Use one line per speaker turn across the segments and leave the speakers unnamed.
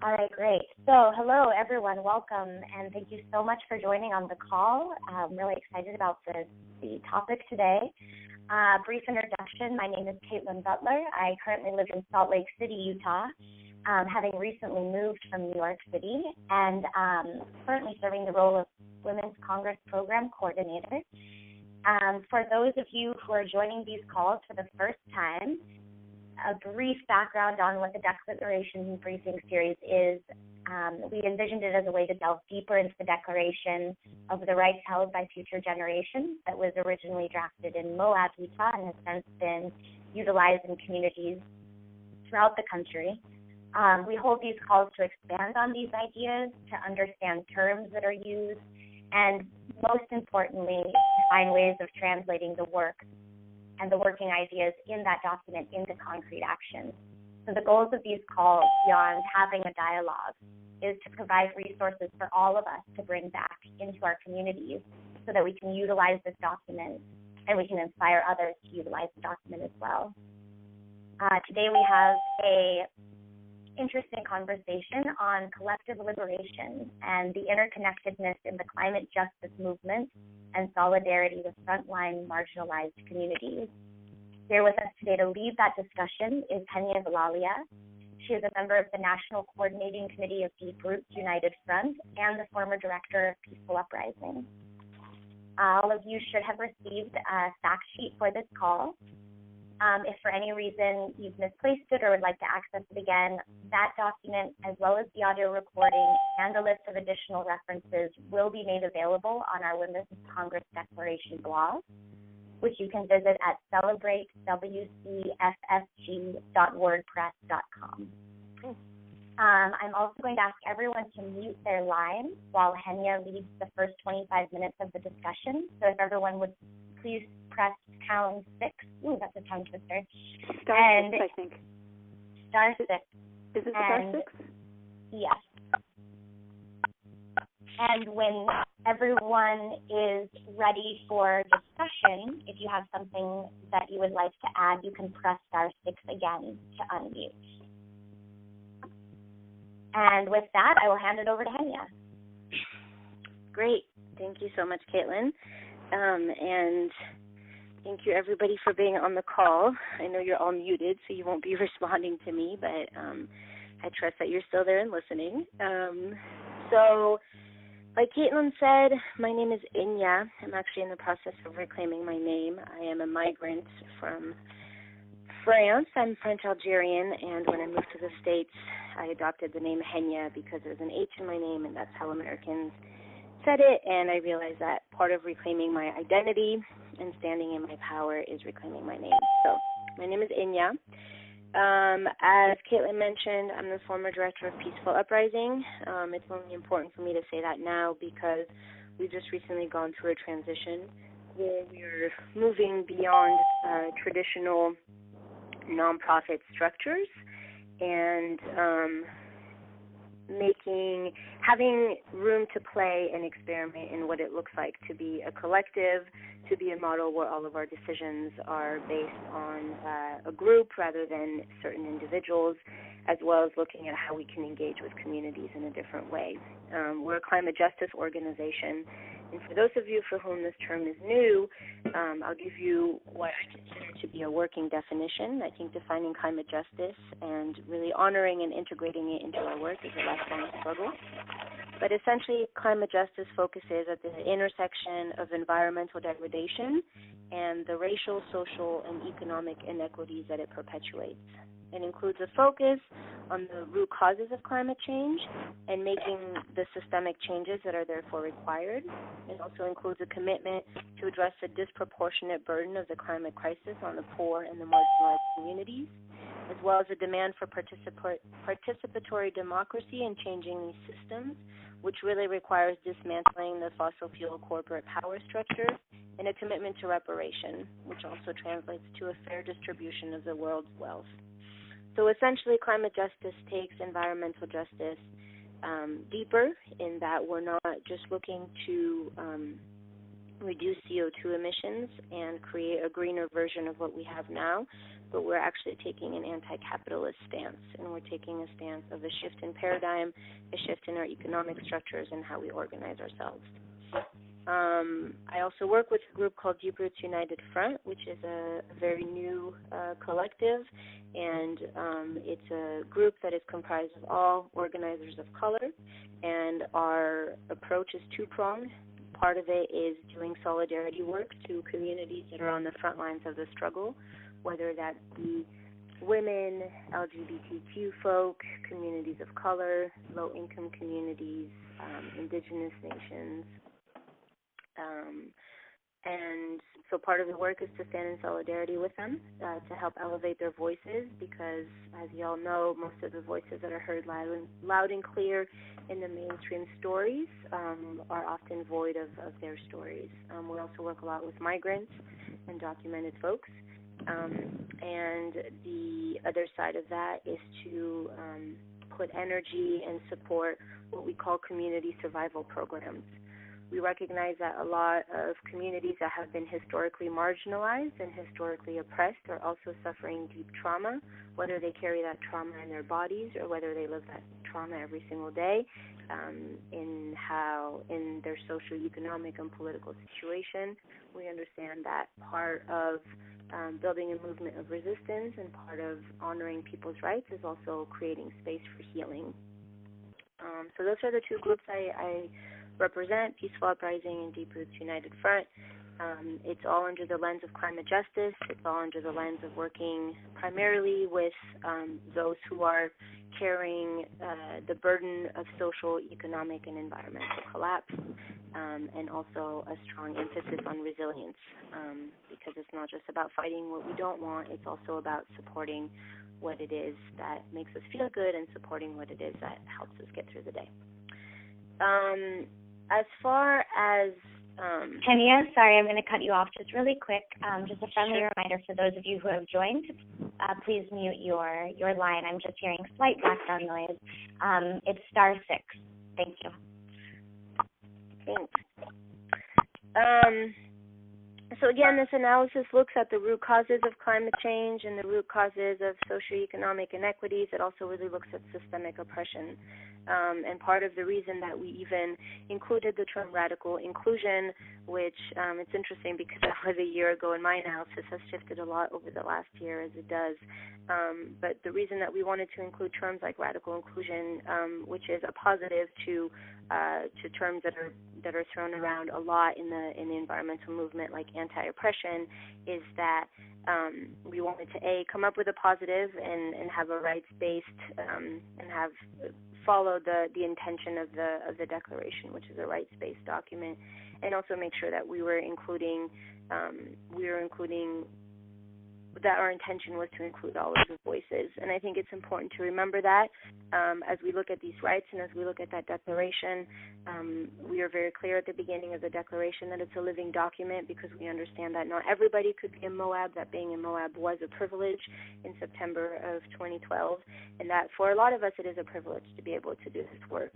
All right, great. So hello, everyone. Welcome, and thank you so much for joining on the call. I'm really excited about the topic today. Brief introduction. My name is Caitlin Butler. I currently live in Salt Lake City, Utah, having recently moved from New York City, and currently serving the role of Women's Congress Program Coordinator. For those of you who are joining these calls for the first time, a brief background on what the Declaration Briefing Series is. We envisioned it as a way to delve deeper into the Declaration of the Rights Held by Future Generations that was originally drafted in Moab, Utah, and has since been utilized in communities throughout the country. We hold these calls to expand on these ideas, to understand terms that are used, and most importantly, to find ways of translating the work and the working ideas in that document into concrete action. So the goals of these calls, beyond having a dialogue, is to provide resources for all of us to bring back into our communities so that we can utilize this document and we can inspire others to utilize the document as well. Today we have a interesting conversation on collective liberation and the interconnectedness in the climate justice movement and solidarity with frontline marginalized communities. Here with us today to lead that discussion is Henya Villalia. She is a member of the National Coordinating Committee of Deep Roots United Front and the former director of Peaceful Uprising. All of you should have received a fact sheet for this call. If for any reason you've misplaced it or would like to access it again, that document, as well as the audio recording and a list of additional references, will be made available on our Women's Congress Declaration blog, which you can visit at celebratewcffg.wordpress.com. I'm also going to ask everyone to mute their lines while Henya leads the first 25 minutes of the discussion. So if everyone would please press pound 6. Ooh, that's a tongue twister.
Star 6, I think.
Star 6.
Is it star 6?
Yes. And when everyone is ready for discussion, if you have something that you would like to add, you can press star 6 again to unmute. And with that, I will hand it over to Henya.
Great. Thank you so much, Caitlin. And thank you, everybody, for being on the call. I know you're all muted, so you won't be responding to me, but I trust that you're still there and listening. So, like Caitlin said, my name is Henya. I'm actually in the process of reclaiming my name. I am a migrant from France. I'm French-Algerian, and when I moved to the States, I adopted the name Henya because there's an H in my name, and that's how Americans said it, and I realized that part of reclaiming my identity and standing in my power is reclaiming my name. So my name is Henya. As Caitlin mentioned, I'm the former director of Peaceful Uprising. It's only important for me to say that now because we've just recently gone through a transition where we're moving beyond traditional nonprofit structures and having room to play and experiment in what it looks like to be a collective, to be a model where all of our decisions are based on a group rather than certain individuals, as well as looking at how we can engage with communities in a different way. We're a climate justice organization, and for those of you for whom this term is new, I'll give you what I consider to be a working definition. I think defining climate justice and really honoring and integrating it into our work is a lifelong struggle. But essentially, climate justice focuses at the intersection of environmental degradation and the racial, social, and economic inequities that it perpetuates. It includes a focus on the root causes of climate change and making the systemic changes that are therefore required. It also includes a commitment to address the disproportionate burden of the climate crisis on the poor and the marginalized communities, as well as a demand for participatory democracy and changing these systems, which really requires dismantling the fossil fuel corporate power structure, and a commitment to reparation, which also translates to a fair distribution of the world's wealth. So essentially, climate justice takes environmental justice deeper in that we're not just looking to reduce CO2 emissions and create a greener version of what we have now, but we're actually taking an anti-capitalist stance, and we're taking a stance of a shift in paradigm, a shift in our economic structures and how we organize ourselves. I also work with a group called Deep Roots United Front, which is a very new collective, and it's a group that is comprised of all organizers of color, and our approach is two-pronged. Part of it is doing solidarity work to communities that are on the front lines of the struggle, whether that be women, LGBTQ folk, communities of color, low-income communities, indigenous nations. And so part of the work is to stand in solidarity with them, to help elevate their voices, because as you all know, most of the voices that are heard loud and clear in the mainstream stories are often void of their stories. We also work a lot with migrants and documented folks. And the other side of that is to put energy and support what we call community survival programs. We recognize that a lot of communities that have been historically marginalized and historically oppressed are also suffering deep trauma, whether they carry that trauma in their bodies or whether they live that trauma every single day, in their socioeconomic and political situation. We understand that part of building a movement of resistance and part of honoring people's rights is also creating space for healing. So those are the two groups I represent, Peaceful Uprising and Deep Roots United Front. It's all under the lens of climate justice. It's all under the lens of working primarily with those who are carrying the burden of social, economic, and environmental collapse, and also a strong emphasis on resilience, because it's not just about fighting what we don't want, it's also about supporting what it is that makes us feel good and supporting what it is that helps us get through the day. As far as
Kenya, sorry, I'm going to cut you off just really quick. Just a friendly reminder for those of you who have joined, please mute your line. I'm just hearing slight background noise. It's *6. Thank you.
Thanks. So again, this analysis looks at the root causes of climate change and the root causes of socioeconomic inequities. It also really looks at systemic oppression. And part of the reason that we even included the term radical inclusion, which it's interesting because that was a year ago, and my analysis has shifted a lot over the last year, as it does. But the reason that we wanted to include terms like radical inclusion, which is a positive to terms that are thrown around a lot in the environmental movement, like anti-oppression, is that we wanted to come up with a positive and have a rights-based and have follow the intention of the declaration, which is a rights-based document, and also make sure that we were including that our intention was to include all of the voices. And I think it's important to remember that as we look at these rights and as we look at that declaration, we are very clear at the beginning of the declaration that it's a living document, because we understand that not everybody could be in Moab, that being in Moab was a privilege in September of 2012, and that for a lot of us it is a privilege to be able to do this work.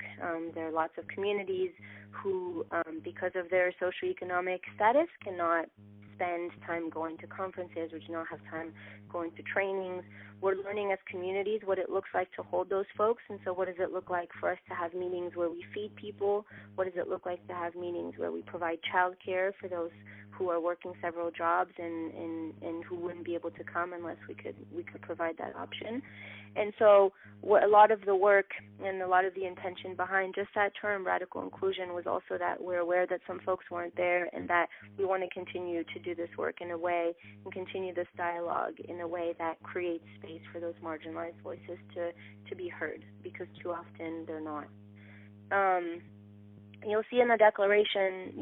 There are lots of communities who, because of their socioeconomic status, cannot spend time going to conferences or do not have time going to trainings. We're learning as communities what it looks like to hold those folks, and so what does it look like for us to have meetings where we feed people? What does it look like to have meetings where we provide child care for those who are working several jobs and who wouldn't be able to come unless we could provide that option? And so what a lot of the work and a lot of the intention behind just that term, radical inclusion, was also that we're aware that some folks weren't there, and that we want to continue to do this work in a way and continue this dialogue in a way that creates space for those marginalized voices to be heard, because too often they're not. You'll see in the declaration,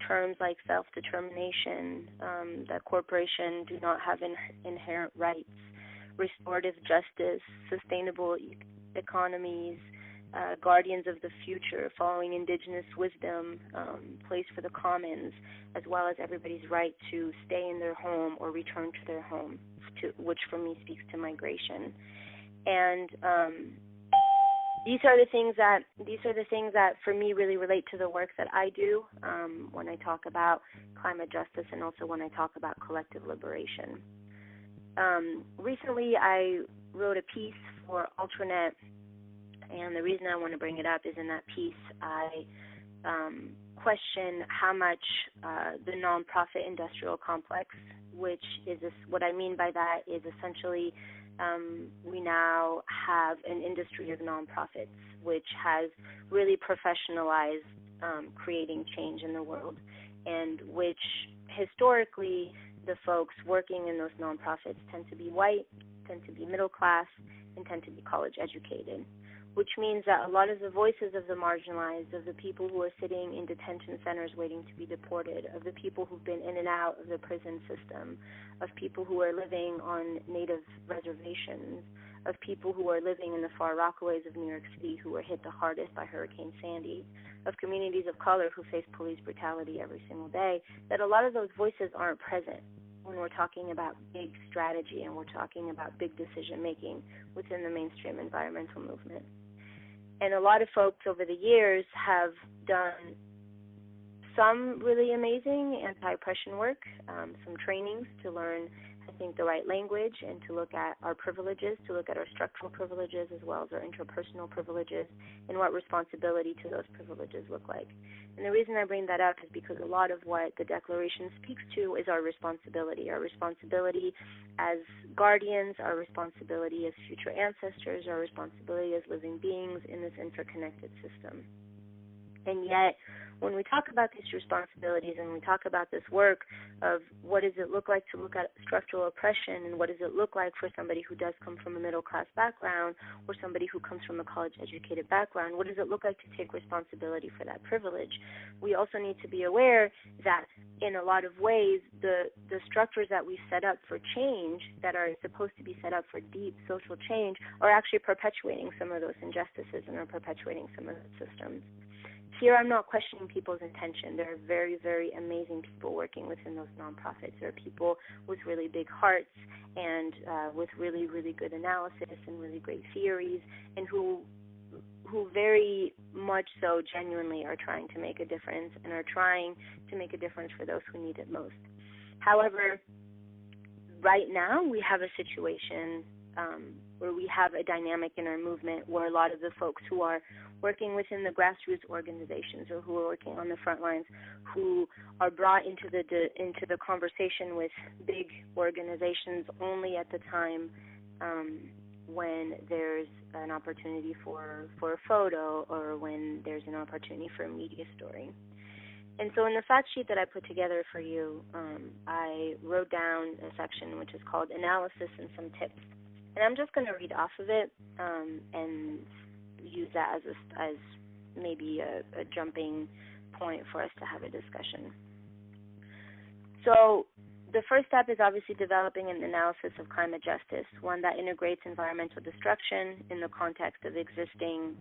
terms like self-determination, that corporations do not have inherent rights, restorative justice, sustainable economies, guardians of the future, following indigenous wisdom, place for the commons, as well as everybody's right to stay in their home or return to their home, which for me speaks to migration. And these are the things that for me really relate to the work that I do when I talk about climate justice and also when I talk about collective liberation. Recently I wrote a piece for Ultranet, and the reason I want to bring it up is in that piece I question how much the nonprofit industrial complex, which is what I mean by that is essentially we now have an industry of nonprofits which has really professionalized creating change in the world, and which historically the folks working in those nonprofits tend to be white, tend to be middle class, and tend to be college educated, which means that a lot of the voices of the marginalized, of the people who are sitting in detention centers waiting to be deported, of the people who've been in and out of the prison system, of people who are living on native reservations, of people who are living in the far Rockaways of New York City who were hit the hardest by Hurricane Sandy, of communities of color who face police brutality every single day, that a lot of those voices aren't present when we're talking about big strategy and we're talking about big decision-making within the mainstream environmental movement. And a lot of folks over the years have done some really amazing anti-oppression work, some trainings to learn, I think, the right language and to look at our privileges, to look at our structural privileges as well as our interpersonal privileges and what responsibility to those privileges look like. And the reason I bring that up is because a lot of what the Declaration speaks to is our responsibility as guardians, our responsibility as future ancestors, our responsibility as living beings in this interconnected system. And yet, when we talk about these responsibilities and we talk about this work of what does it look like to look at structural oppression and what does it look like for somebody who does come from a middle-class background or somebody who comes from a college-educated background, what does it look like to take responsibility for that privilege? We also need to be aware that in a lot of ways, the structures that we set up for change that are supposed to be set up for deep social change are actually perpetuating some of those injustices and are perpetuating some of those systems. Here, I'm not questioning people's intention. There are very, very amazing people working within those nonprofits. There are people with really big hearts and with really, really good analysis and really great theories, and who very much so genuinely are trying to make a difference and are trying to make a difference for those who need it most. However, right now we have a situation where we have a dynamic in our movement where a lot of the folks who are working within the grassroots organizations or who are working on the front lines, who are brought into the conversation with big organizations only at the time when there's an opportunity for a photo or when there's an opportunity for a media story. And so in the fact sheet that I put together for you, I wrote down a section which is called Analysis and Some Tips. And I'm just going to read off of it and use that as maybe a jumping point for us to have a discussion. So the first step is obviously developing an analysis of climate justice, one that integrates environmental destruction in the context of existing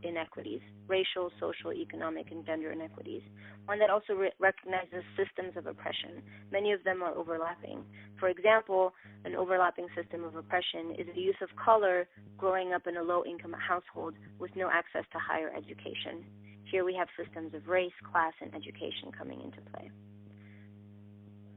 inequities, racial, social, economic, and gender inequities, one that also recognizes systems of oppression. Many of them are overlapping. For example, an overlapping system of oppression is the use of color growing up in a low-income household with no access to higher education. Here we have systems of race, class, and education coming into play.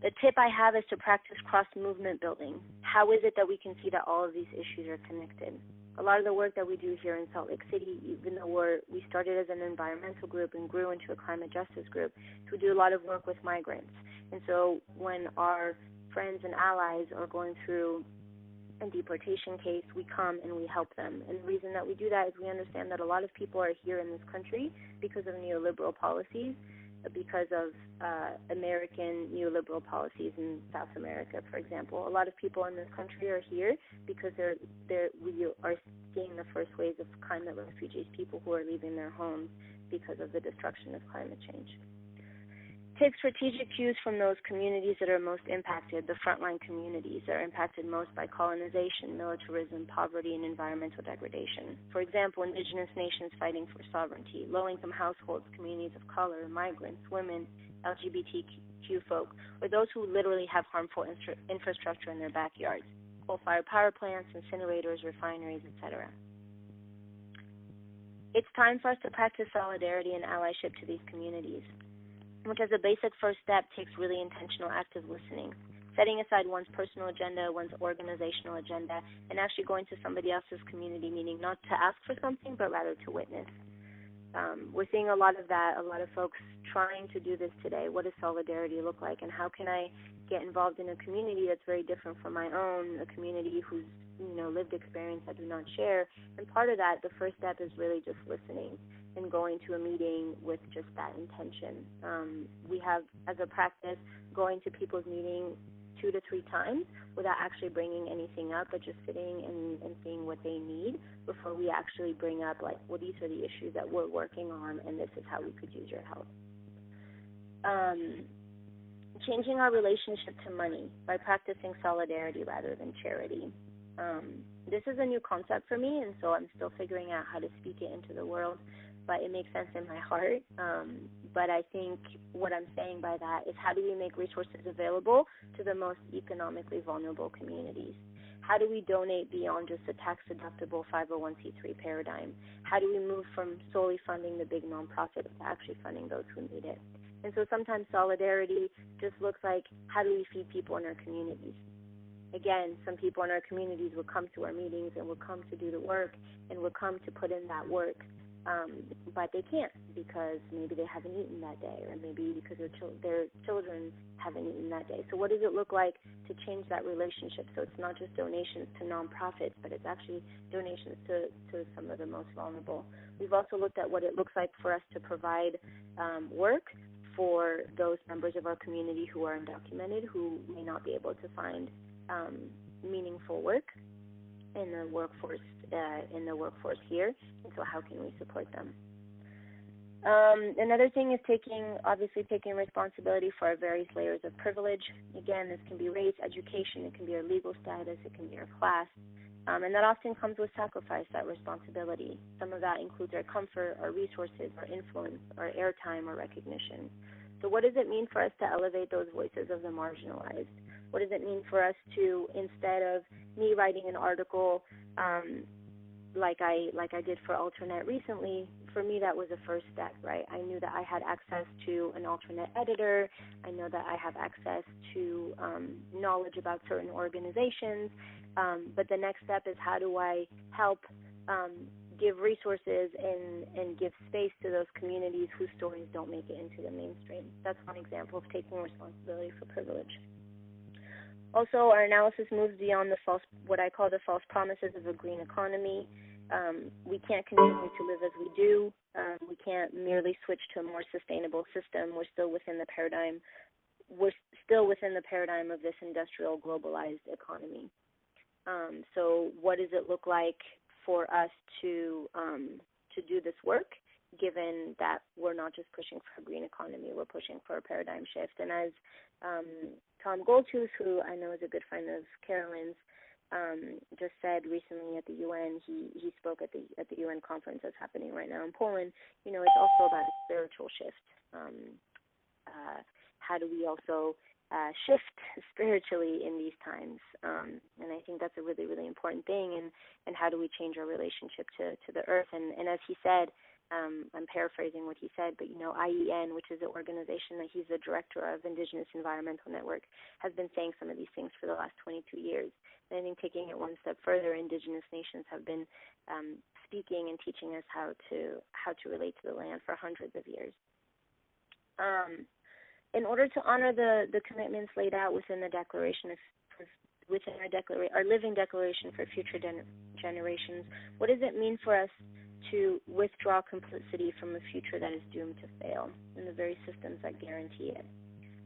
The tip I have is to practice cross-movement building. How is it that we can see that all of these issues are connected? A lot of the work that we do here in Salt Lake City, even though we started as an environmental group and grew into a climate justice group, we do a lot of work with migrants. And so when our friends and allies are going through a deportation case, we come and we help them. And the reason that we do that is we understand that a lot of people are here in this country because of neoliberal policies, because of American neoliberal policies in South America, for example. A lot of people in this country are here because we are seeing the first waves of climate refugees, people who are leaving their homes because of the destruction of climate change. Take strategic cues from those communities that are most impacted, the frontline communities that are impacted most by colonization, militarism, poverty, and environmental degradation. For example, indigenous nations fighting for sovereignty, low-income households, communities of color, migrants, women, LGBTQ folk, or those who literally have harmful infrastructure in their backyards, coal-fired power plants, incinerators, refineries, etc. It's time for us to practice solidarity and allyship to these communities, which as a basic first step takes really intentional active listening. setting aside one's personal agenda, one's organizational agenda, and actually going to somebody else's community, meaning not to ask for something, but rather to witness. We're seeing a lot of that, a lot of folks trying to do this today. What does solidarity look like, and how can I get involved in a community that's very different from my own, a community whose lived experience I do not share? And part of that, the first step is really just listening and going to a meeting with just that intention. We have, as a practice, going to people's meetings 2 to 3 times without actually bringing anything up, but just sitting and seeing what they need before we actually bring up, like, well, these are the issues that we're working on, and this is how we could use your help. Changing our relationship to money by practicing solidarity rather than charity. This is a new concept for me, and so I'm still figuring out how to speak it into the world, but it makes sense in my heart. But I think what I'm saying by that is, how do we make resources available to the most economically vulnerable communities? How do we donate beyond just a tax-deductible 501c3 paradigm? How do we move from solely funding the big nonprofits to actually funding those who need it? And so sometimes solidarity just looks like, how do we feed people in our communities? Again, some people in our communities will come to our meetings and will come to do the work and will come to put in that work, but they can't because maybe they haven't eaten that day, or maybe because their children haven't eaten that day. So what does it look like to change that relationship? So it's not just donations to nonprofits, but it's actually donations to some of the most vulnerable. We've also looked at what it looks like for us to provide work for those members of our community who are undocumented, who may not be able to find meaningful work in the workforce here, and so how can we support them? Another thing is taking responsibility for our various layers of privilege. Again, this can be race, education, it can be our legal status, it can be our class, and that often comes with sacrifice, that responsibility. Some of that includes our comfort, our resources, our influence, our airtime, or recognition. So what does it mean for us to elevate those voices of the marginalized? What does it mean for us to, instead of me writing an article like I did for Alternet recently, for me that was a first step, right? I knew that I had access to an Alternet editor. I know that I have access to knowledge about certain organizations. But the next step is, how do I help give resources and give space to those communities whose stories don't make it into the mainstream? That's one example of taking responsibility for privilege. Also, our analysis moves beyond what I call the false promises of a green economy. We can't continue to live as we do. We can't merely switch to a more sustainable system. We're still within the paradigm. Of this industrial globalized economy. So, what does it look like for us to do this work, given that we're not just pushing for a green economy, we're pushing for a paradigm shift? And as Tom Goldtooth, who I know is a good friend of Carolyn's, just said recently at the UN, he spoke at the UN conference that's happening right now in Poland. It's also about a spiritual shift. How do we also shift spiritually in these times? And I think that's a really, really important thing. And how do we change our relationship to the earth? And as he said, I'm paraphrasing what he said, but IEN, which is the organization that he's the director of, Indigenous Environmental Network, has been saying some of these things for the last 22 years. And I think taking it one step further, Indigenous nations have been speaking and teaching us how to relate to the land for hundreds of years. In order to honor the commitments laid out within the declaration our living declaration for future generations, what does it mean for us to withdraw complicity from a future that is doomed to fail and the very systems that guarantee it?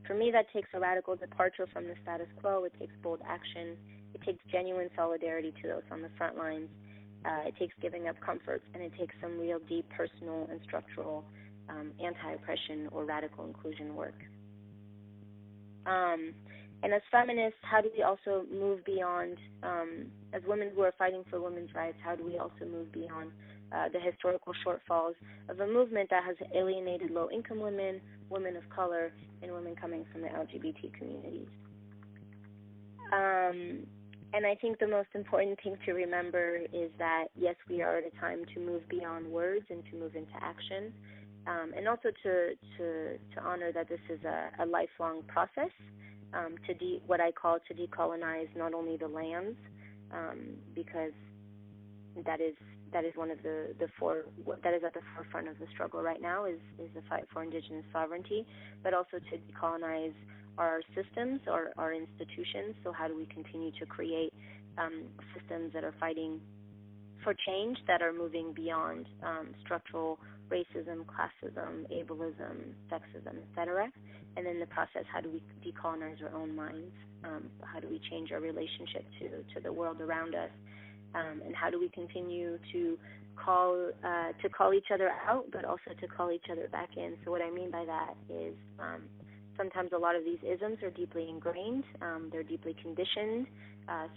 For me, that takes a radical departure from the status quo. It takes bold action. It takes genuine solidarity to those on the front lines. It takes giving up comforts, and it takes some real deep personal and structural anti-oppression or radical inclusion work. And as feminists, how do we also move beyond, as women who are fighting for women's rights, how do we also move beyond the historical shortfalls of a movement that has alienated low-income women, women of color, and women coming from the LGBT communities? And I think the most important thing to remember is that, yes, we are at a time to move beyond words and to move into action, and also to honor that this is a lifelong process. what I call to decolonize not only the lands, because that is one of the that is at the forefront of the struggle right now is the fight for Indigenous sovereignty, but also to decolonize our systems, our institutions. So how do we continue to create systems that are fighting for change, that are moving beyond structural racism, classism, ableism, sexism, etc. And in the process, how do we decolonize our own minds? How do we change our relationship to the world around us? And how do we continue to call each other out, but also to call each other back in? So what I mean by that is sometimes a lot of these isms are deeply ingrained. They're deeply conditioned.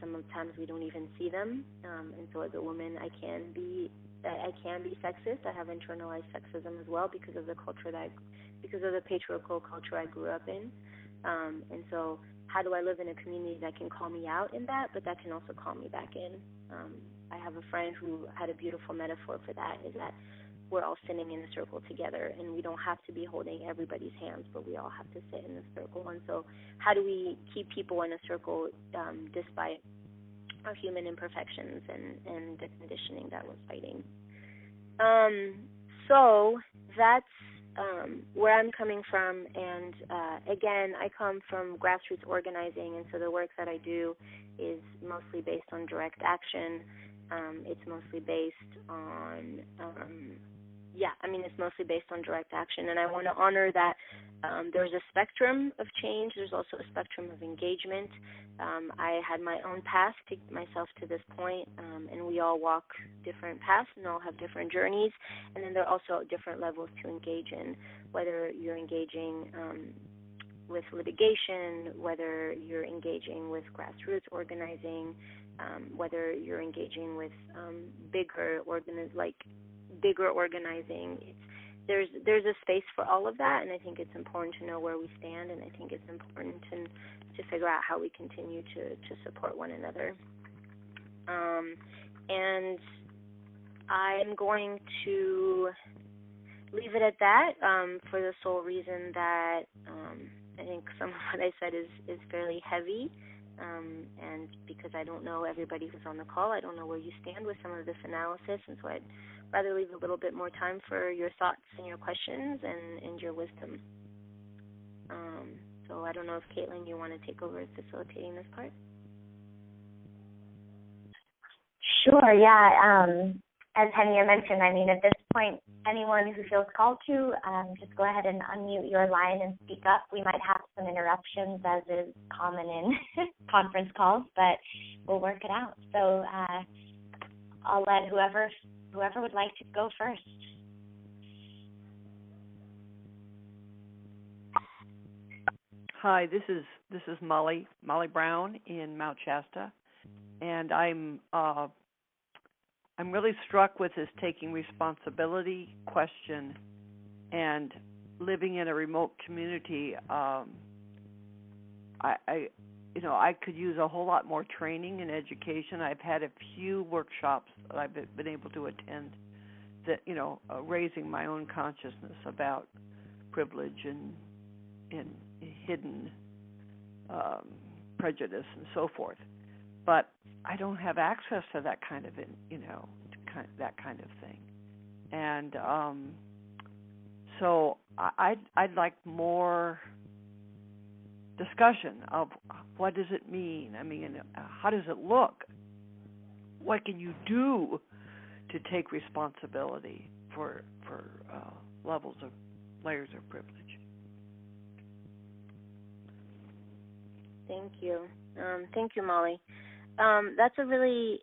Sometimes we don't even see them. And so as a woman, I can be sexist. I have internalized sexism as well because of the patriarchal culture I grew up in. And so how do I live in a community that can call me out in that, but that can also call me back in? I have a friend who had a beautiful metaphor for that, is that we're all sitting in a circle together, and we don't have to be holding everybody's hands, but we all have to sit in the circle. And so how do we keep people in a circle despite our human imperfections and the conditioning that we're fighting? So that's where I'm coming from, and again, I come from grassroots organizing, and so the work that I do is mostly based on direct action. It's mostly based on, it's mostly based on direct action, and I want to honor that there's a spectrum of change. There's also a spectrum of engagement. I had my own path to get myself to this point, and we all walk different paths and all have different journeys, and then there are also different levels to engage in, whether you're engaging with litigation, whether you're engaging with grassroots organizing, whether you're engaging with bigger organizing. There's a space for all of that, and I think it's important to know where we stand, and I think it's important to figure out how we continue to support one another. And I'm going to leave it at that for the sole reason that I think some of what I said is fairly heavy, and because I don't know everybody who's on the call, I don't know where you stand with some of this analysis, and so I'd rather leave a little bit more time for your thoughts and your questions and your wisdom. So I don't know if, Caitlin, you want to take over facilitating this part?
Sure, yeah. As Henia mentioned, at this point, anyone who feels called to, just go ahead and unmute your line and speak up. We might have some interruptions, as is common in conference calls, but we'll work it out. So I'll let whoever would like to go first.
Hi, this is Molly Brown in Mount Shasta, and I'm really struck with this taking responsibility question and living in a remote community. I could use a whole lot more training and education. I've had a few workshops that I've been able to attend that, raising my own consciousness about privilege and hidden prejudice and so forth. But I don't have access to that kind of, that kind of thing. And so I'd like more discussion of what does it mean? How does it look? What can you do to take responsibility for layers of privilege?
Thank you. Thank you, Molly. I really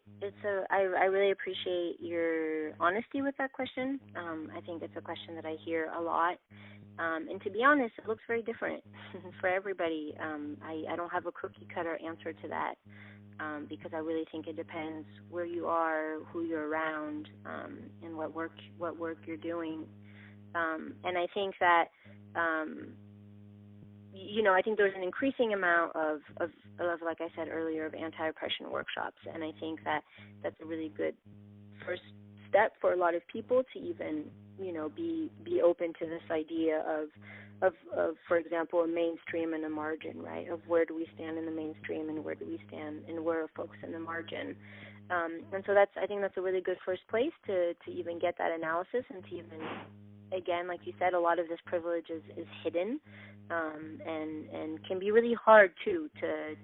appreciate your honesty with that question. I think it's a question that I hear a lot. And to be honest, it looks very different for everybody. I don't have a cookie cutter answer to that, because I really think it depends where you are, who you're around, and what work you're doing. And I think that I think there's an increasing amount of, like I said earlier, of anti-oppression workshops, and I think that that's a really good first step for a lot of people to even, be open to this idea for example, a mainstream and a margin, right? Of where do we stand in the mainstream and where do we stand and where are folks in the margin? And so I think that's a really good first place to even get that analysis and to even, again, like you said, a lot of this privilege is hidden, and can be really hard too to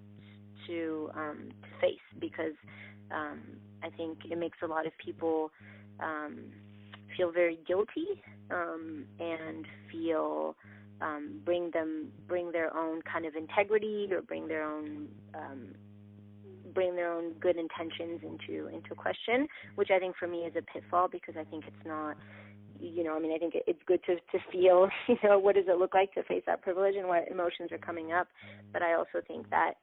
face, because I think it makes a lot of people feel very guilty, and feel bring their own kind of integrity, or bring their own good intentions into question, which I think for me is a pitfall, because I think it's not, I think it's good to feel, what does it look like to face that privilege and what emotions are coming up, but I also think that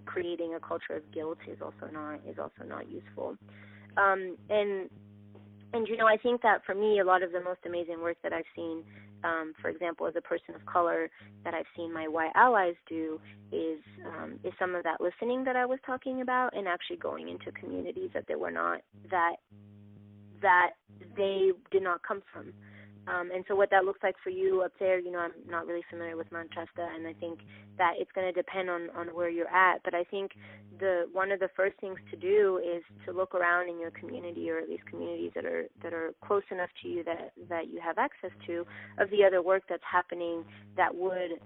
creating a culture of guilt is also not useful. And I think that for me, a lot of the most amazing work that I've seen, for example, as a person of color, that I've seen my white allies do is some of that listening that I was talking about, and actually going into communities that they were not, that they did not come from. And so what that looks like for you up there, I'm not really familiar with Mount Shasta, and I think that it's going to depend on where you're at. But I think one of the first things to do is to look around in your community, or at least communities that are close enough to you that you have access to, of the other work that's happening that would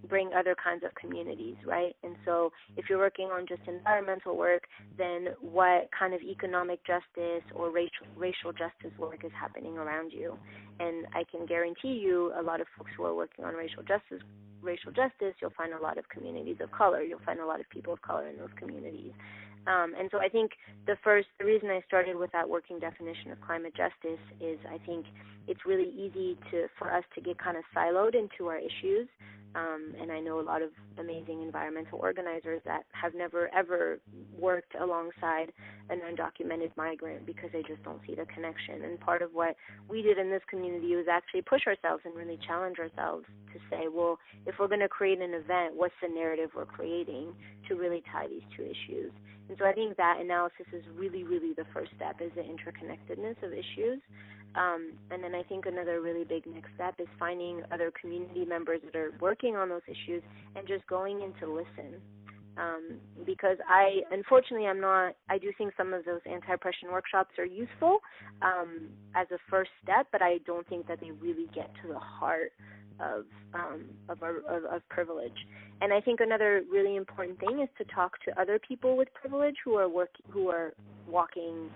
bring other kinds of communities, right? And so if you're working on just environmental work, then what kind of economic justice or racial justice work is happening around you? And I can guarantee you, a lot of folks who are working on racial justice, you'll find a lot of communities of color. You'll find a lot of people of color in those communities. And so I think the reason I started with that working definition of climate justice is I think it's really easy for us to get kind of siloed into our issues. And I know a lot of amazing environmental organizers that have never, ever worked alongside an undocumented migrant because they just don't see the connection. And part of what we did in this community was actually push ourselves and really challenge ourselves to say, well, if we're going to create an event, what's the narrative we're creating to really tie these two issues? And so I think that analysis is really, really the first step, is the interconnectedness of issues. And then I think another really big next step is finding other community members that are working on those issues and just going in to listen. Because I do think some of those anti-oppression workshops are useful as a first step, but I don't think that they really get to the heart of privilege. And I think another really important thing is to talk to other people with privilege who are walking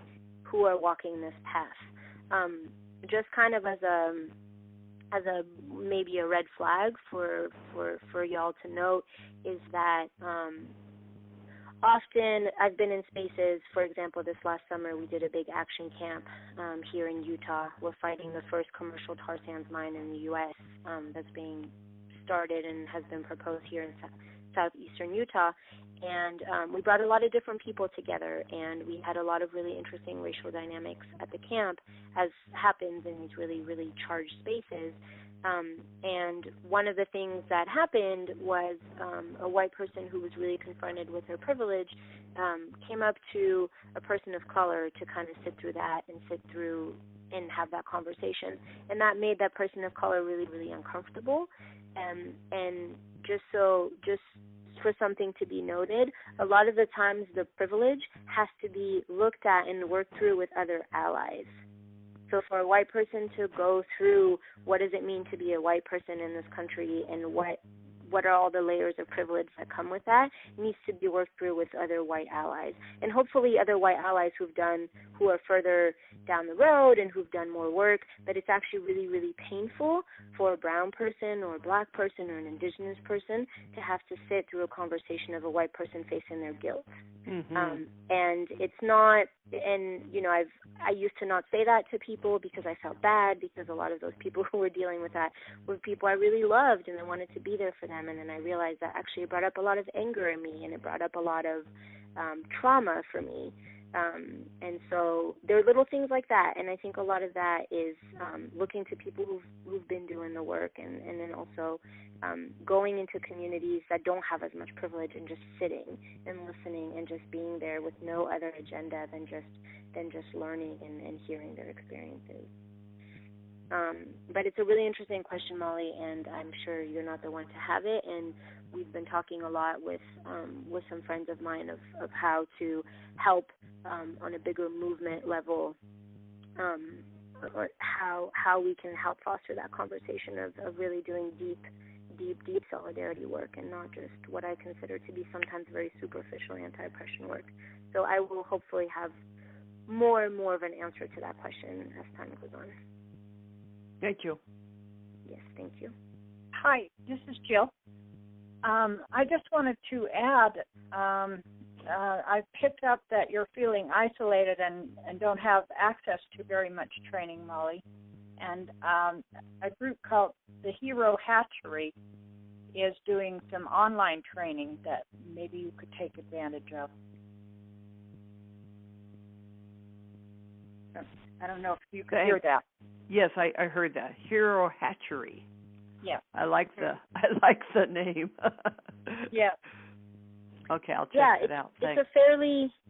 this path. Just kind of as a maybe a red flag for y'all to note is that often I've been in spaces, for example, this last summer we did a big action camp here in Utah. We're fighting the first commercial tar sands mine in the U.S. That's being started and has been proposed here in southeastern Utah. And we brought a lot of different people together, and we had a lot of really interesting racial dynamics at the camp, as happens in these really, really charged spaces. And one of the things that happened was a white person who was really confronted with her privilege came up to a person of color to kind of sit through that and have that conversation. And that made that person of color really, really uncomfortable. And just for something to be noted, a lot of the times the privilege has to be looked at and worked through with other allies. So for a white person to go through what does it mean to be a white person in this country and what are all the layers of privilege that come with that, needs to be worked through with other white allies. And hopefully other white allies who are further down the road and who've done more work, but it's actually really, really painful for a brown person or a black person or an indigenous person to have to sit through a conversation of a white person facing their guilt. Mm-hmm. And it's not, and I used to not say that to people because I felt bad, because a lot of those people who were dealing with that were people I really loved and I wanted to be there for them. And then I realized that actually it brought up a lot of anger in me, and it brought up a lot of trauma for me. And so there are little things like that, and I think a lot of that is looking to people who've been doing the work, and then also going into communities that don't have as much privilege and just sitting and listening and just being there with no other agenda than just learning and hearing their experiences. But it's a really interesting question, Molly, and I'm sure you're not the one to have it. And we've been talking a lot with some friends of mine of how to help on a bigger movement level, or how we can help foster that conversation of really doing deep solidarity work, and not just what I consider to be sometimes very superficial anti-oppression work. So I will hopefully have more and more of an answer to that question as time goes on.
Thank you.
Yes, thank you.
Hi, this is Jill. I just wanted to add, I picked up that you're feeling isolated and don't have access to very much training, Molly. And a group called the Hero Hatchery is doing some online training that maybe you could take advantage of. I don't know if you could hear that.
Yes, I heard that. Hero Hatchery.
Yeah.
I like the name.
Yeah.
Okay, I'll check it out. Thanks.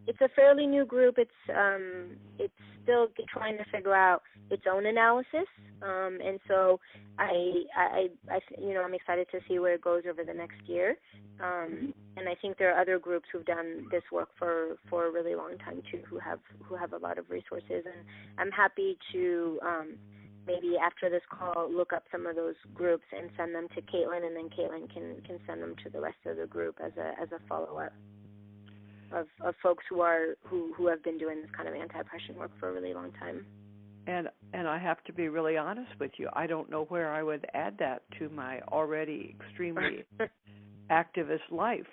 It's a fairly new group. It's still trying to figure out its own analysis, and so I'm excited to see where it goes over the next year. And I think there are other groups who've done this work for a really long time too, who have a lot of resources, and I'm happy to maybe after this call look up some of those groups and send them to Caitlin, and then Caitlin can send them to the rest of the group as a follow-up of folks who have been doing this kind of anti-oppression work for a really long time.
And I have to be really honest with you. I don't know where I would add that to my already extremely activist life.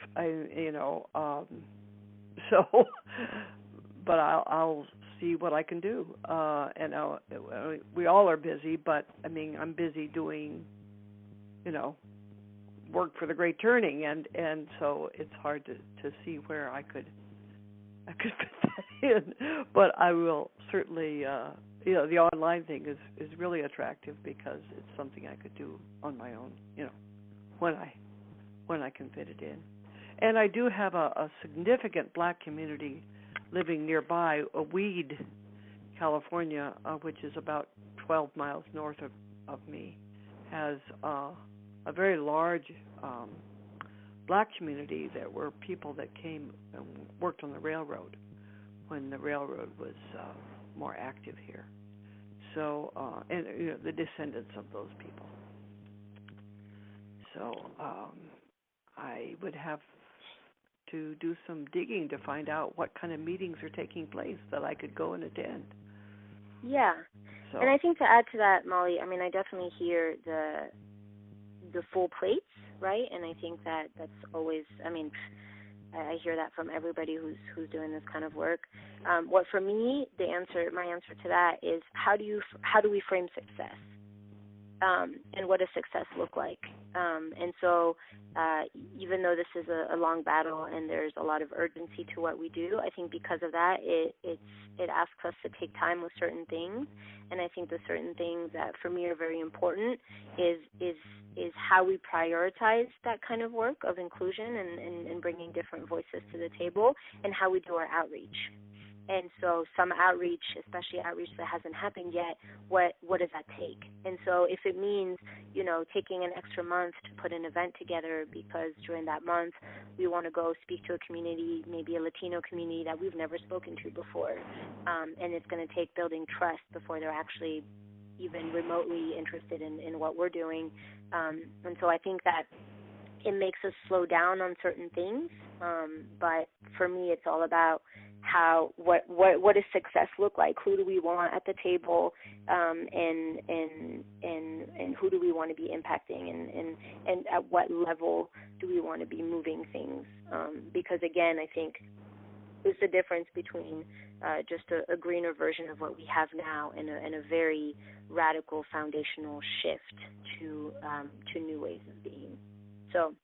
But I'll see what I can do. And we all are busy, but I mean, I'm busy doing, work for the Great Turning, and so it's hard to see where I could fit that in. But I will certainly, the online thing is really attractive because it's something I could do on my own, when I can fit it in. And I do have a significant Black community living nearby, Weed, California, which is about 12 miles north of me, has a very large Black community that were people that came and worked on the railroad when the railroad was more active here. So, and the descendants of those people. So I would have to do some digging to find out what kind of meetings are taking place that I could go and attend.
Yeah. So. And I think to add to that, Molly, I mean, I definitely hear the full plates, right? And I think that's always, I mean, I hear that from everybody who's doing this kind of work. What for me, my answer to that is how do we frame success? And what does success look like? And so even though this is a long battle and there's a lot of urgency to what we do, I think because of that, it asks us to take time with certain things. And I think the certain things that for me are very important is how we prioritize that kind of work of inclusion and bringing different voices to the table, and how we do our outreach. And so some outreach, especially outreach that hasn't happened yet, what does that take? And so if it means, taking an extra month to put an event together because during that month we want to go speak to a community, maybe a Latino community that we've never spoken to before, and it's going to take building trust before they're actually even remotely interested in what we're doing. And so I think that it makes us slow down on certain things, but for me it's all about what does success look like? Who do we want at the table, and who do we want to be impacting, and at what level do we want to be moving things? Because again, I think there's a difference between just a greener version of what we have now and a very radical foundational shift to new ways of being. So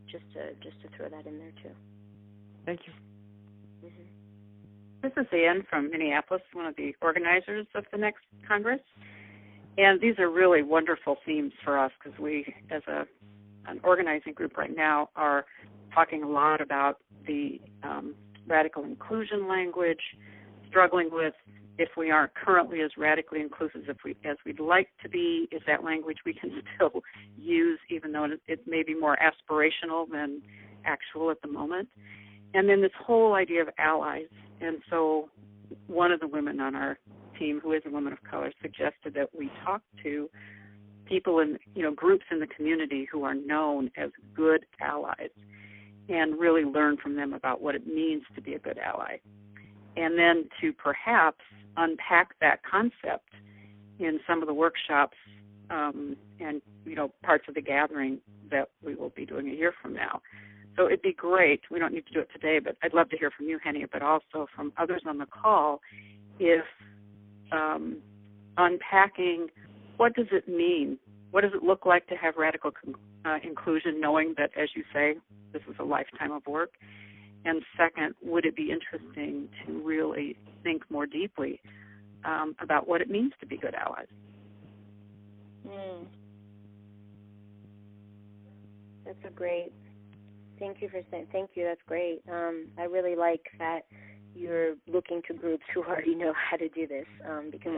just to throw that in there too.
Thank you.
Mm-hmm.
This is Ann from Minneapolis, one of the organizers of the next Congress. And these are really wonderful themes for us because we, as an organizing group right now, are talking a lot about the radical inclusion language, struggling with if we aren't currently as radically inclusive as we'd like to be, is that language we can still use, even though it may be more aspirational than actual at the moment. And then this whole idea of allies. And so one of the women on our team, who is a woman of color, suggested that we talk to people in, groups in the community who are known as good allies and really learn from them about what it means to be a good ally. And then to perhaps unpack that concept in some of the workshops and, parts of the gathering that we will be doing a year from now. So it'd be great. We don't need to do it today, but I'd love to hear from you, Henny, but also from others on the call, if unpacking what does it mean? What does it look like to have radical inclusion, knowing that, as you say, this is a lifetime of work? And second, would it be interesting to really think more deeply about what it means to be good allies?
That's a great. Thank you for saying. Thank you. That's great. I really like that you're looking to groups who already know how to do this, because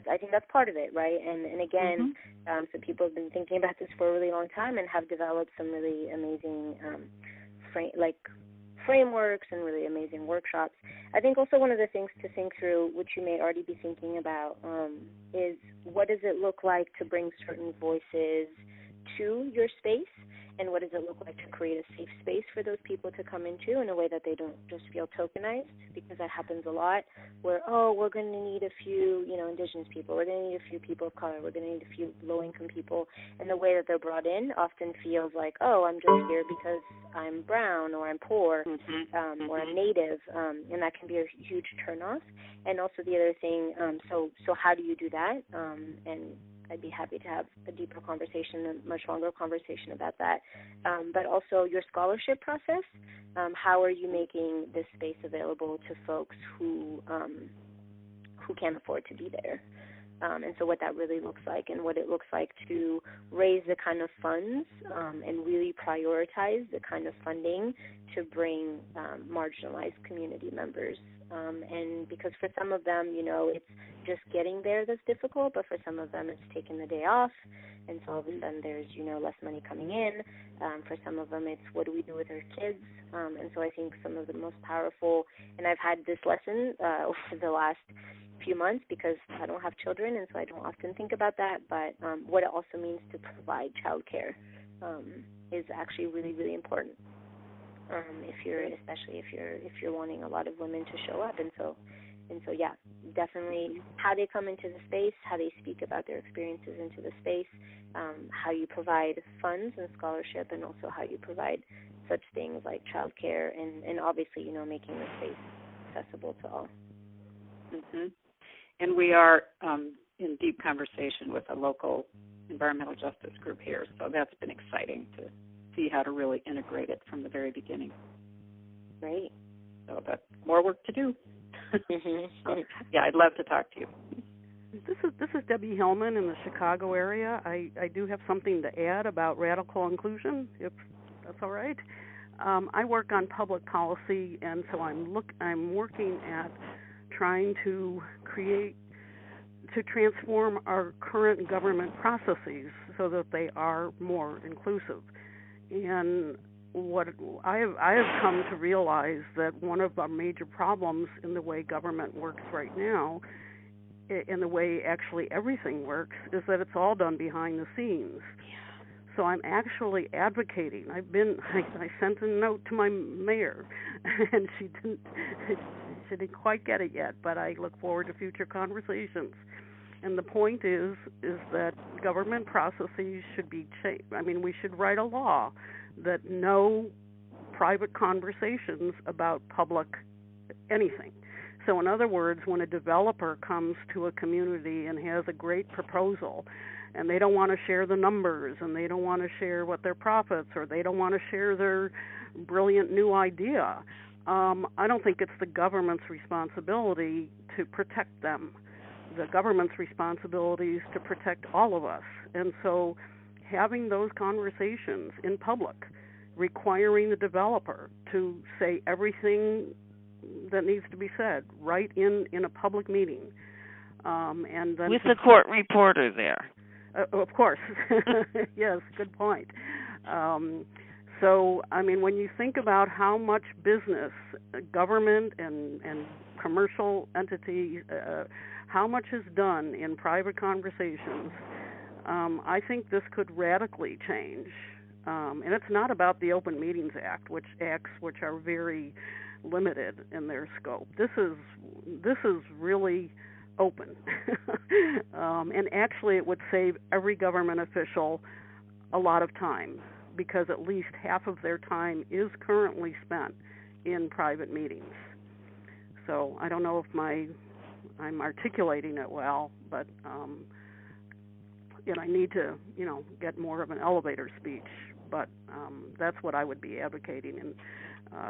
I think that's part of it, right? And again, so people have been thinking about this for a really long time and have developed some really amazing frameworks and really amazing workshops. I think also one of the things to think through, which you may already be thinking about, is what does it look like to bring certain voices to your space, and what does it look like to create a safe space for those people to come into in a way that they don't just feel tokenized, because that happens a lot where, we're going to need a few, indigenous people, we're going to need a few people of color, we're going to need a few low-income people, and the way that they're brought in often feels like, I'm just here because I'm brown or I'm poor or I'm native, and that can be a huge turnoff. And also the other thing, so how do you do that? And I'd be happy to have a deeper conversation, a much longer conversation about that. But also your scholarship process. How are you making this space available to folks who can't afford to be there? And so what that really looks like, and what it looks like to raise the kind of funds and really prioritize the kind of funding to bring marginalized community members. And because for some of them, it's just getting there that's difficult, but for some of them it's taking the day off, and so all of a sudden there's, less money coming in. For some of them it's what do we do with our kids? And so I think some of the most powerful, and I've had this lesson over the last few months because I don't have children, and so I don't often think about that, but what it also means to provide childcare is actually really, really important. Especially if you're wanting a lot of women to show up, and so yeah, definitely how they come into the space, how they speak about their experiences into the space, how you provide funds and scholarship, and also how you provide such things like childcare, and obviously making the space accessible to all.
And we are in deep conversation with a local environmental justice group here, so that's been exciting to see how to really integrate it from the very beginning.
Great.
So, but more work to do. So, yeah, I'd love to talk to you.
This is Debbie Hellman in the Chicago area. I do have something to add about radical inclusion, if that's all right. I work on public policy, and so I'm working at trying to transform our current government processes so that they are more inclusive. And what I have come to realize that one of our major problems in the way government works right now, in the way actually everything works, is that it's all done behind the scenes. So I'm actually advocating. I sent a note to my mayor, and she didn't quite get it yet, but I look forward to future conversations. And the point is that government processes should be changed. I mean, we should write a law that no private conversations about public anything. So in other words, when a developer comes to a community and has a great proposal, and they don't want to share the numbers, and they don't want to share what their profits, or they don't want to share their brilliant new idea, I don't think it's the government's responsibility to protect them. The government's responsibility is to protect all of us. And so having those conversations in public, requiring the developer to say everything that needs to be said right in a public meeting, and then
with the court reporter there.
Of course. Yes, good point. So, I mean, when you think about how much business, government and commercial entities, how much is done in private conversations, I think this could radically change. And it's not about the Open Meetings Act, which are very limited in their scope. This is really open. And actually it would save every government official a lot of time, because at least half of their time is currently spent in private meetings. So I don't know if I'm articulating it well, but I need to, get more of an elevator speech. But that's what I would be advocating, and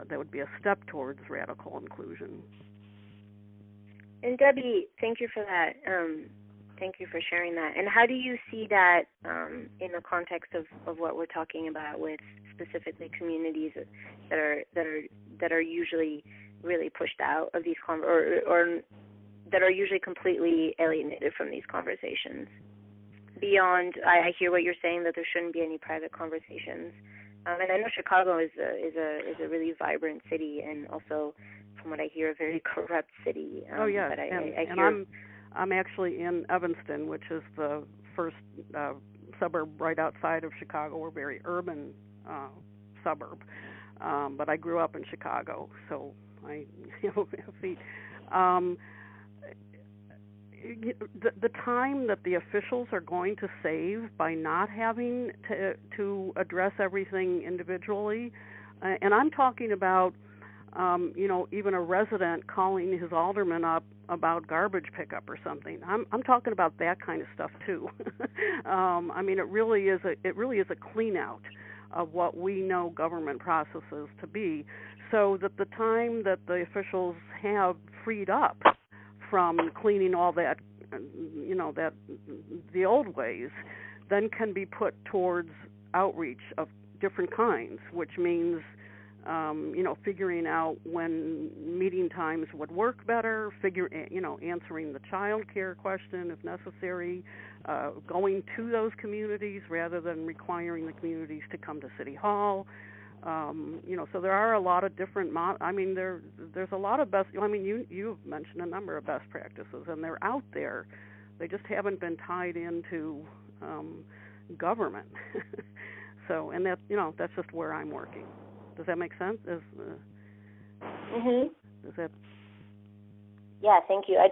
that would be a step towards radical inclusion.
And Debbie, thank you for that. Thank you for sharing that. And how do you see that in the context of what we're talking about with specifically communities that are usually really pushed out of these or that are usually completely alienated from these conversations? Beyond, I hear what you're saying, that there shouldn't be any private conversations, and I know Chicago is a really vibrant city, and also, from what I hear, a very corrupt city.
Oh yes,
but
I hear. I'm actually in Evanston, which is the first suburb right outside of Chicago. We're a very urban suburb, but I grew up in Chicago, so I the time that the officials are going to save by not having to address everything individually, and I'm talking about even a resident calling his alderman up about garbage pickup or something. I'm talking about that kind of stuff too. I mean, it really is a clean out of what we know government processes to be, so that the time that the officials have freed up from cleaning all that, that the old ways, then can be put towards outreach of different kinds, which means figuring out when meeting times would work better, answering the child care question if necessary, going to those communities rather than requiring the communities to come to City Hall. So there are a lot of different. There's a lot of best. You've mentioned a number of best practices, and they're out there. They just haven't been tied into government. So, and that's just where I'm working. Does that make sense? Is that?
Yeah, thank you. I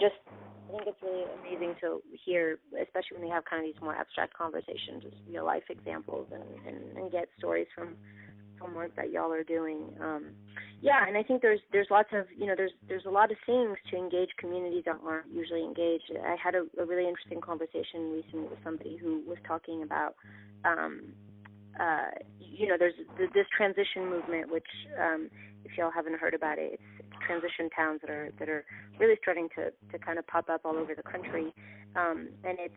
think it's really amazing to hear, especially when we have kind of these more abstract conversations, just real life examples, and get stories from work that y'all are doing. And I think there's lots of there's a lot of things to engage communities that aren't usually engaged. I had a really interesting conversation recently with somebody who was talking about there's this transition movement, which if y'all haven't heard about it, it's transition towns that are really starting to kind of pop up all over the country, and it's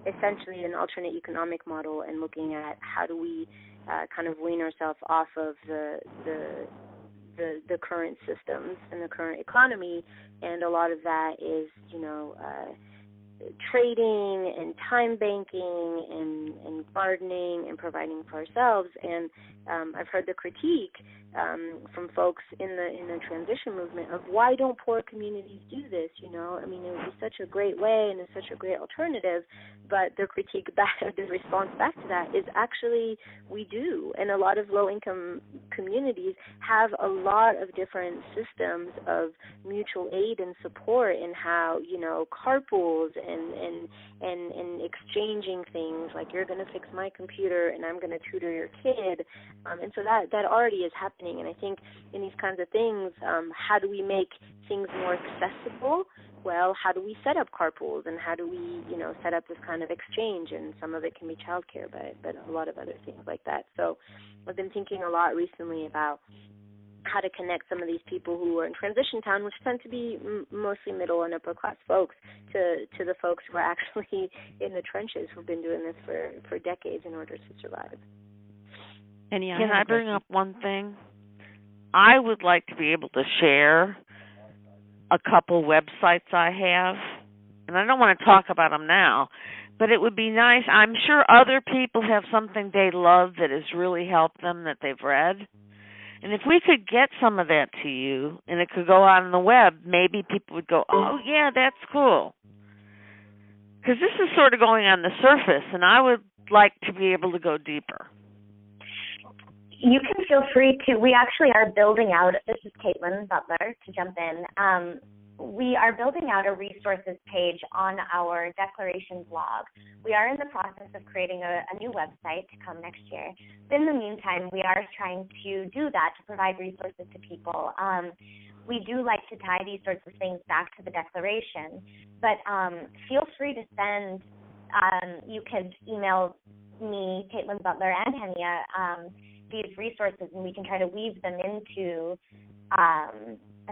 essentially an alternate economic model, and looking at how do we kind of wean ourselves off of the current systems and the current economy, and a lot of that is trading and time banking and gardening and providing for ourselves. And I've heard the critique from folks in the transition movement of, why don't poor communities do this? It would be such a great way and it's such a great alternative. But the critique back, the response back to that is, actually we do. And a lot of low-income communities have a lot of different systems of mutual aid and support in how, carpools and exchanging things, like, you're going to fix my computer and I'm going to tutor your kid. And so that already is happening. And I think in these kinds of things, how do we make things more accessible? Well, how do we set up carpools, and how do we, set up this kind of exchange? And some of it can be childcare, but a lot of other things like that. So I've been thinking a lot recently about how to connect some of these people who are in transition town, which tend to be mostly middle and upper class folks, to the folks who are actually in the trenches, who've been doing this for decades in order to survive.
Can I bring up one thing? I would like to be able to share a couple websites I have, and I don't want to talk about them now, but it would be nice. I'm sure other people have something they love that has really helped them that they've read. And if we could get some of that to you and it could go out on the web, maybe people would go, oh, yeah, that's cool. Because this is sort of going on the surface, and I would like to be able to go deeper.
You can feel free to. We actually are building out, this is Caitlin Butler, to jump in. We are building out a resources page on our Declaration blog. We are in the process of creating a new website to come next year. But in the meantime, we are trying to do that, to provide resources to people. We do like to tie these sorts of things back to the Declaration, but feel free to send, you could email me, Caitlin Butler, and Henia, these resources, and we can try to weave them into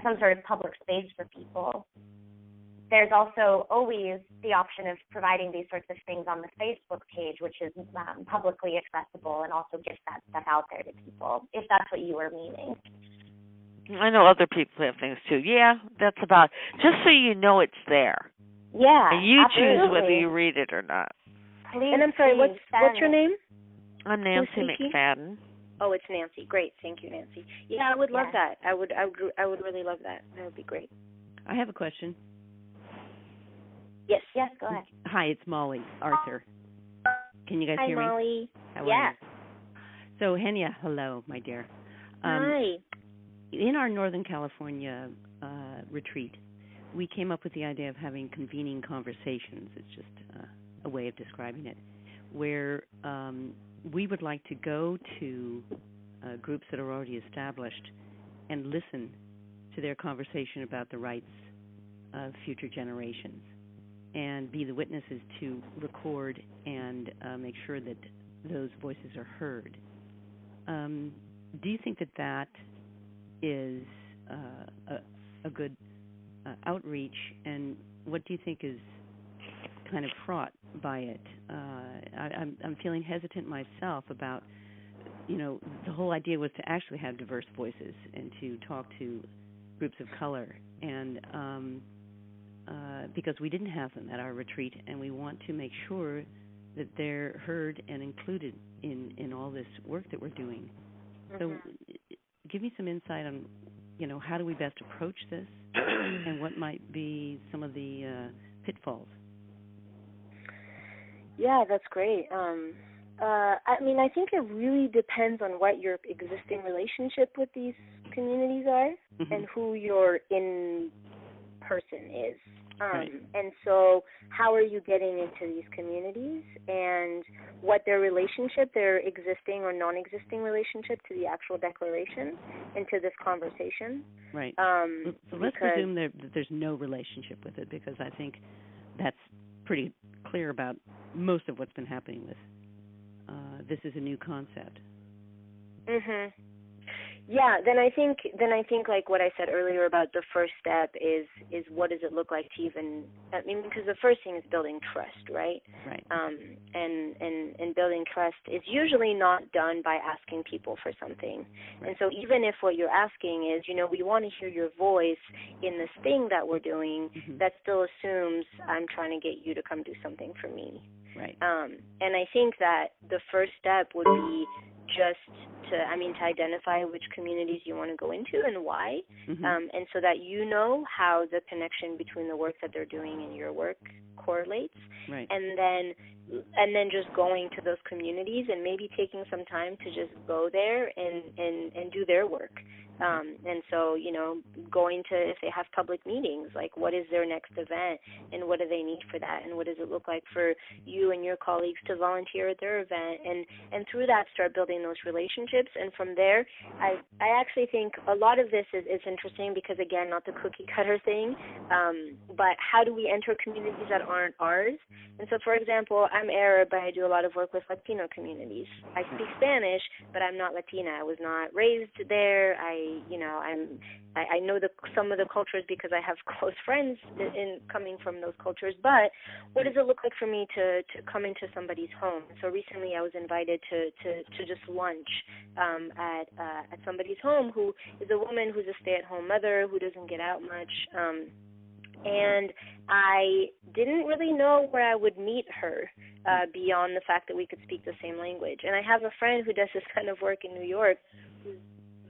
some sort of public space for people. There's also always the option of providing these sorts of things on the Facebook page, which is publicly accessible, and also gets that stuff out there to people, if that's what you were meaning.
I know other people have things too. Yeah, that's about, just so you know it's there.
Yeah,
and you
absolutely.
choose whether you read it or not.
Please,
and I'm sorry, what's your name?
I'm Nancy McFadden.
Oh, it's Nancy. Great, thank you, Nancy. Yeah, I would love that. I would really love that. That would be great.
I have a question.
Yes, go ahead.
Hi, it's Molly Arthur. Can you guys hear me?
Hi, Molly.
How are you? So, Henia, hello, my dear.
Hi.
In our Northern California retreat, we came up with the idea of having convening conversations. It's just a way of describing it, where we would like to go to groups that are already established and listen to their conversation about the rights of future generations and be the witnesses to record and make sure that those voices are heard. Do you think that that is a good outreach, and what do you think is kind of fraught by it? I'm feeling hesitant myself about, the whole idea was to actually have diverse voices and to talk to groups of color, and because we didn't have them at our retreat, and we want to make sure that they're heard and included in all this work that we're doing. So give me some insight on, how do we best approach this and what might be some of the pitfalls?
Yeah, that's great. I think it really depends on what your existing relationship with these communities are and who your in-person is.
Right.
And so how are you getting into these communities and what their relationship, their existing or non-existing relationship to the actual declaration and to this conversation.
Right. So let's presume that there's no relationship with it, because I think that's pretty clear about most of what's been happening with this is a new concept.
Mhm. Yeah, then I think like what I said earlier about the first step is what does it look like to even, because the first thing is building trust, right?
Right.
And building trust is usually not done by asking people for something. Right. And so even if what you're asking is, we want to hear your voice in this thing that we're doing, that still assumes I'm trying to get you to come do something for me.
Right.
And I think that the first step would be just to identify which communities you want to go into and why, and so that you know how the connection between the work that they're doing and your work correlates,
right.
and then just going to those communities and maybe taking some time to just go there and do their work. And so, going to, if they have public meetings, like what is their next event and what do they need for that, and what does it look like for you and your colleagues to volunteer at their event, and through that start building those relationships. And from there, I actually think a lot of this is interesting because, again, not the cookie cutter thing, but how do we enter communities that aren't ours? And so, for example, I'm Arab, but I do a lot of work with Latino communities. I speak Spanish, but I'm not Latina. I was not raised there. I I know some of the cultures because I have close friends in coming from those cultures, but what does it look like for me to come into somebody's home? So recently I was invited to just lunch at somebody's home who is a woman who's a stay-at-home mother who doesn't get out much, and I didn't really know where I would meet her beyond the fact that we could speak the same language. And I have a friend who does this kind of work in New York who's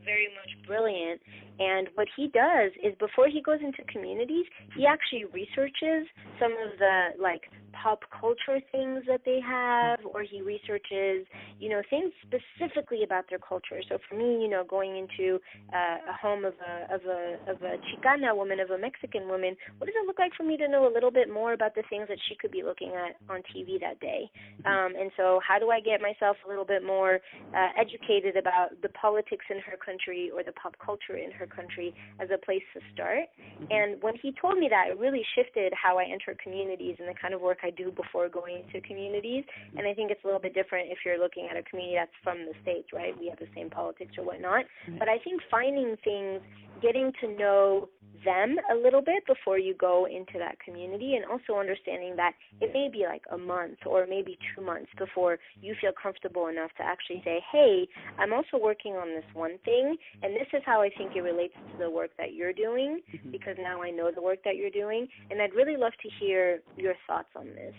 very much brilliant, and what he does is before he goes into communities, he actually researches some of the pop culture things that they have, or he researches things specifically about their culture. So for me, going into a home of a Chicana woman, of a Mexican woman, what does it look like for me to know a little bit more about the things that she could be looking at on TV that day? And so how do I get myself a little bit more educated about the politics in her country or the pop culture in her country as a place to start? And when he told me that, it really shifted how I enter communities and the kind of work I do before going into communities. And I think it's a little bit different if you're looking at a community that's from the States, right? We have the same politics or whatnot. But I think finding things, getting to know them a little bit before you go into that community, and also understanding that it may be like a month or maybe 2 months before you feel comfortable enough to actually say, hey, I'm also working on this one thing, and this is how I think it relates to the work that you're doing, because now I know the work that you're doing, and I'd really love to hear your thoughts on this.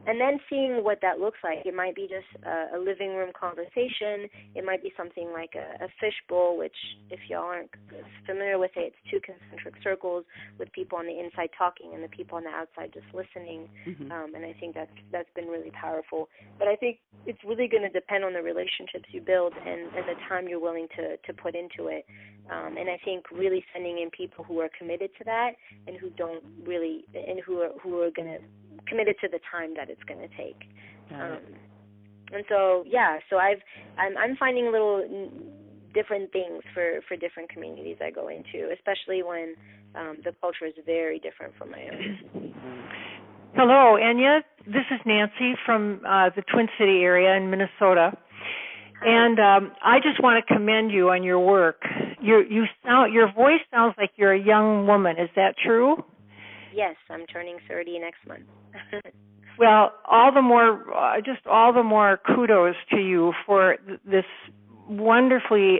And then seeing what that looks like. It might be just a living room conversation. It might be something like a fishbowl, which if y'all aren't familiar with it, it's 2 concentric circles with people on the inside talking and the people on the outside just listening. And I think that's been really powerful. But I think it's really going to depend on the relationships you build and the time you're willing to put into it. And I think really sending in people who are committed to that and who don't really, and who are going to committed to the time that it's going to take. And so, so I'm finding little different things for different communities I go into, especially when the culture is very different from my own.
Hello, Enya. This is Nancy from the Twin City area in Minnesota. And I just want to commend you on your work. Your voice sounds like you're a young woman. Is that true?
Yes, I'm turning 30 next month.
Well, all the more kudos to you for this wonderfully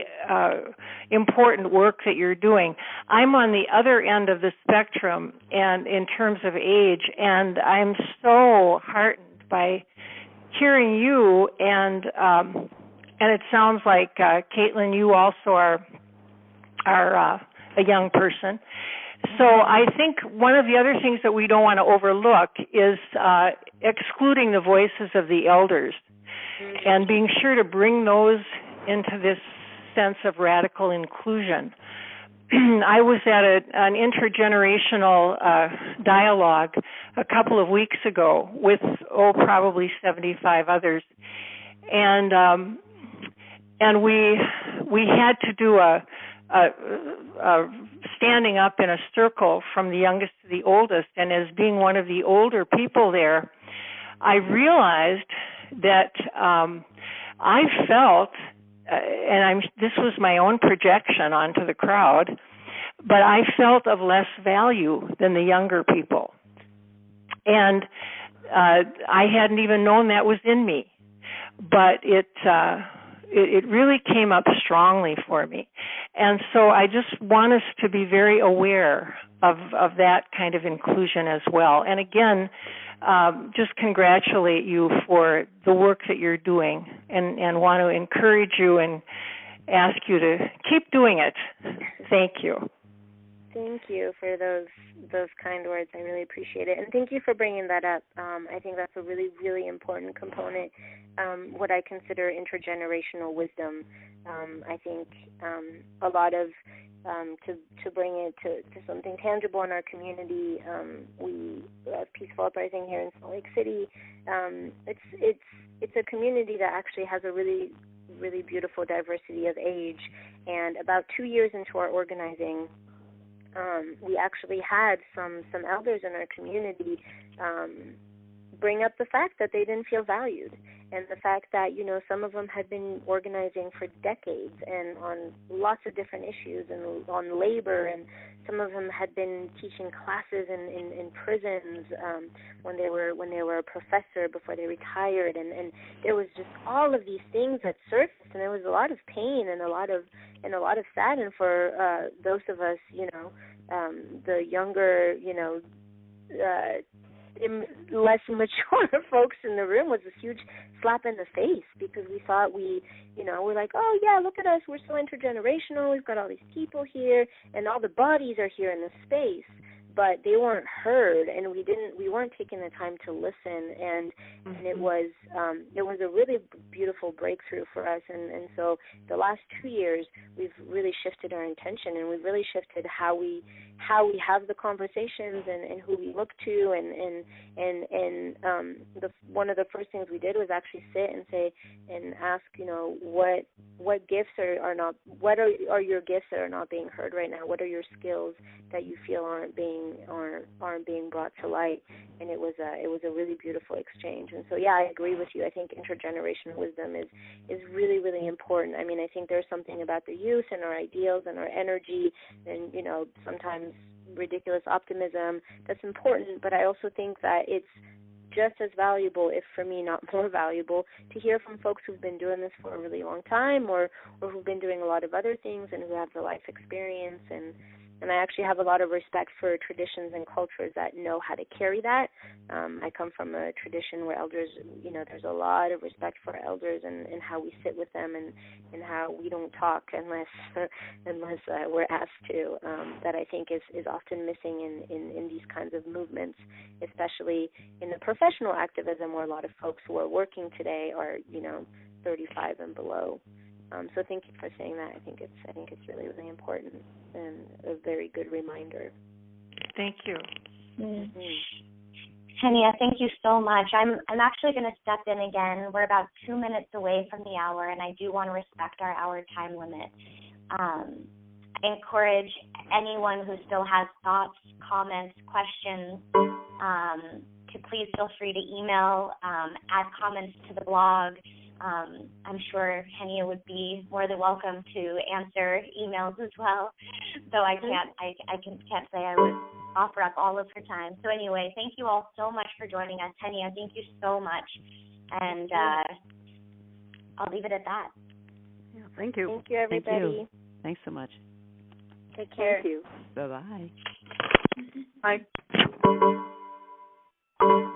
important work that you're doing. I'm on the other end of the spectrum, and in terms of age, and I'm so heartened by hearing you. And it sounds like Caitlin, you also are a young person. So I think one of the other things that we don't want to overlook is excluding the voices of the elders and being sure to bring those into this sense of radical inclusion. I was at an intergenerational dialogue a couple of weeks ago with, probably 75 others. And we had to do a standing up in a circle from the youngest to the oldest, and as being one of the older people there, I realized that I felt, this was my own projection onto the crowd, but I felt of less value than the younger people. And I hadn't even known that was in me, but it really came up strongly for me. And so I just want us to be very aware of that kind of inclusion as well. And again, just congratulate you for the work that you're doing, and want to encourage you and ask you to keep doing it. Thank you.
Thank you for those kind words. I really appreciate it. And thank you for bringing that up. I think that's a really, really important component, what I consider intergenerational wisdom. I think a lot of, to bring it to something tangible in our community, we have Peaceful Uprising here in Salt Lake City. It's a community that actually has a really, really beautiful diversity of age. And about 2 years into our organizing, we actually had some elders in our community bring up the fact that they didn't feel valued. and the fact that, you know, some of them had been organizing for decades and on lots of different issues and on labor, and some of them had been teaching classes in prisons when they were a professor before they retired, and there was just all of these things that surfaced, and there was a lot of pain and a lot of sadness for those of us, you know, the younger, you know, less mature folks in the room. Was a huge slap in the face, because we thought we're like, oh yeah, look at us, we're so intergenerational, we've got all these people here and all the bodies are here in this space, but they weren't heard, and we weren't taking the time to listen, and it was a really beautiful breakthrough for us, and so the last 2 years we've really shifted our intention, and we've really shifted how we have the conversations and who we look to, and one of the first things we did was actually sit and say and ask, you know, what gifts are not, what are your gifts that are not being heard right now? What are your skills that you feel aren't being brought to light? And it was a really beautiful exchange. And so yeah, I agree with you. I think intergenerational wisdom is really, really important. I mean, I think there's something about the youth and our ideals and our energy and, you know, sometimes ridiculous optimism that's important, but I also think that it's just as valuable, if for me not more valuable, to hear from folks who've been doing this for a really long time, or who've been doing a lot of other things and who have the life experience. And I actually have a lot of respect for traditions and cultures that know how to carry that. I come from a tradition where elders, you know, there's a lot of respect for elders and how we sit with them and how we don't talk unless we're asked to. That I think is often missing in these kinds of movements, especially in the professional activism, where a lot of folks who are working today are, you know, 35 and below. So thank you for saying that. I think it's really, really important and a very good reminder.
Thank you.
Mm-hmm. Henia, thank you so much. I'm actually going to step in again. We're about 2 minutes away from the hour, and I do want to respect our hour time limit. I encourage anyone who still has thoughts, comments, questions, to please feel free to email, add comments to the blog. I'm sure Henia would be more than welcome to answer emails as well, though I can't say I would offer up all of her time. So anyway, thank you all so much for joining us. Henia, thank you so much, and I'll leave it at that.
Yeah, thank you.
Thank you, everybody.
Thank you. Thanks so much.
Take care.
Thank you.
Bye-bye.
Bye.